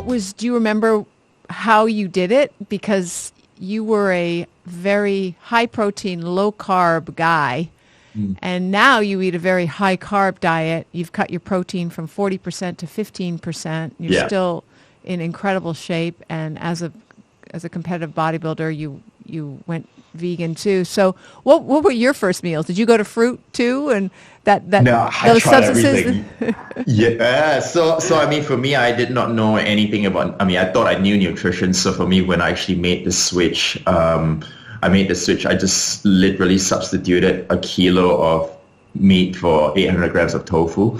do you remember how you did it? Because you were a very high protein, low carb guy. And now you eat a very high carb diet. You've cut your protein from 40% to 15%. You're still in incredible shape. And as a competitive bodybuilder, you went vegan too. So what were your first meals? Did you go to fruit too? And no, those I tried substances? everything. So I mean, for me, I did not know anything about, I mean, I thought I knew nutrition. So for me, when I actually made the switch, I just literally substituted a kilo of meat for 800 grams of tofu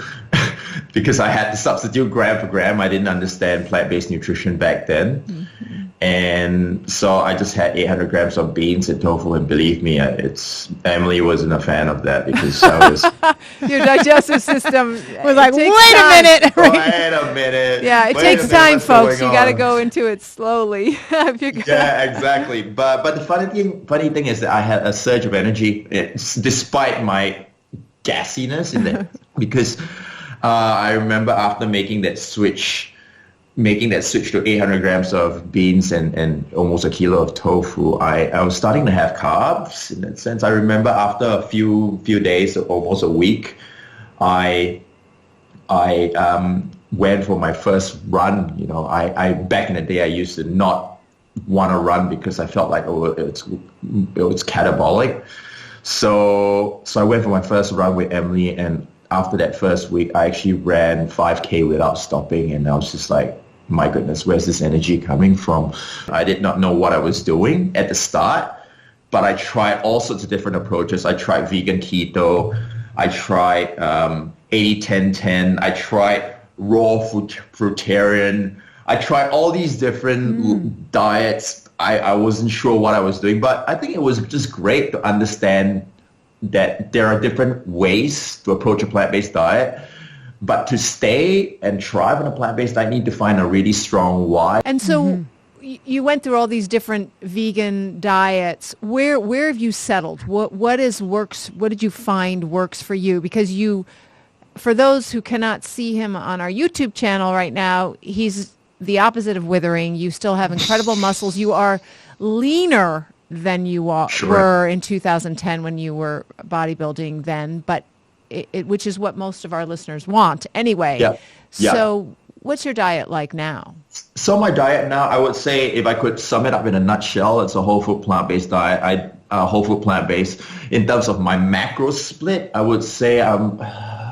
because I had to substitute gram for gram. I didn't understand plant-based nutrition back then. Mm-hmm. And so I just had 800 grams of beans and tofu, and believe me, Emily wasn't a fan of that because I was... Your digestive system was like, wait a minute. Wait a minute. Yeah, it takes time, folks. You got to go into it slowly. Yeah, exactly. But the funny thing is that I had a surge of energy despite my gassiness in that because I remember after making that switch to 800 grams of beans and almost a kilo of tofu, I was starting to have carbs in that sense. I remember after a few days, almost a week, I went for my first run. You know, I back in the day I used to not want to run because I felt like it was catabolic. So I went for my first run with Emily, and after that first week, I actually ran 5K without stopping, and I was just like, my goodness, where's this energy coming from? I did not know what I was doing at the start, but I tried all sorts of different approaches. I tried vegan keto. I tried 80-10-10. I tried raw fruitarian. I tried all these different diets. I wasn't sure what I was doing, but I think it was just great to understand that there are different ways to approach a plant-based diet. But to stay and thrive on a plant-based diet, I need to find a really strong why. And so you went through all these different vegan diets. Where have you settled? What did you find works for you? Because for those who cannot see him on our YouTube channel right now, he's the opposite of withering. You still have incredible muscles. You are leaner than you were in 2010 when you were bodybuilding then, but which is what most of our listeners want anyway. Yeah. So what's your diet like now? So my diet now, I would say if I could sum it up in a nutshell, it's a whole food plant-based diet. Whole food plant-based. In terms of my macro split, I would say I'm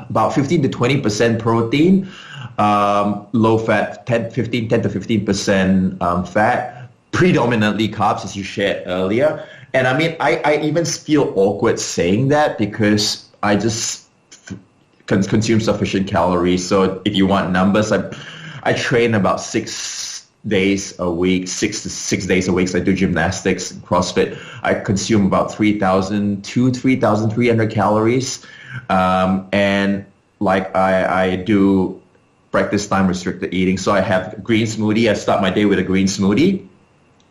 about 15 to 20% protein, low fat, 10 to 15% fat, predominantly carbs as you shared earlier. And I mean, I even feel awkward saying that because I just consume sufficient calories. So if you want numbers, I train about 6 days a week, 6 days a week. So I do gymnastics, CrossFit. I consume about 3,200 to 3,300 calories. And like I do practice time restricted eating. So I have a green smoothie. I start my day with a green smoothie.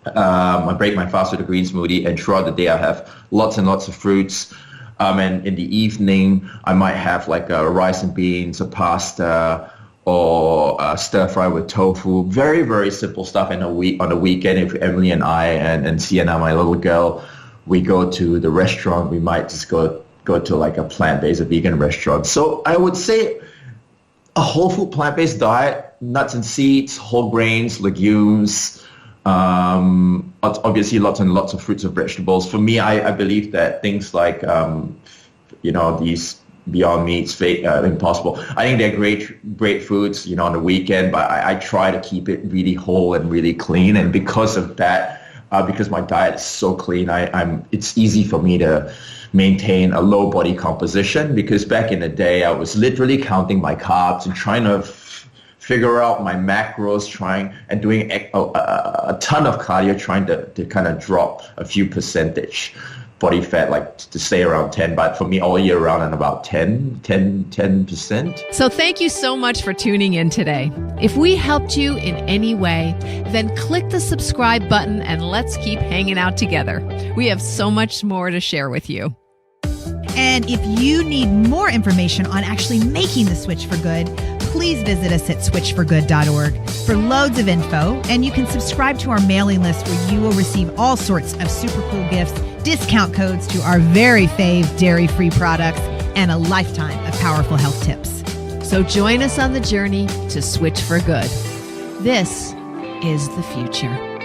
I break my fast with a green smoothie, and throughout the day I have lots and lots of fruits. And in the evening, I might have like a rice and beans, a pasta, or stir fry with tofu. Very, very simple stuff. And on the weekend, if Emily and I and Sienna, my little girl, we go to the restaurant, we might just go to like a plant-based, a vegan restaurant. So I would say a whole food plant-based diet, nuts and seeds, whole grains, legumes, obviously lots and lots of fruits and vegetables. For me, I believe that things like, these Beyond Meats, Impossible, I think they're great foods, on the weekend, but I try to keep it really whole and really clean. And because of that, because my diet is so clean, it's easy for me to maintain a low body composition, because back in the day, I was literally counting my carbs and trying to figure out my macros, and doing a ton of cardio, trying to kind of drop a few percentage body fat, like to stay around 10, but for me all year round and about 10%. So thank you so much for tuning in today. If we helped you in any way, then click the subscribe button and let's keep hanging out together. We have so much more to share with you. And if you need more information on actually making the switch for good, please visit us at switchforgood.org for loads of info, and you can subscribe to our mailing list where you will receive all sorts of super cool gifts, discount codes to our very fave dairy-free products, and a lifetime of powerful health tips. So join us on the journey to switch for good. This is the future.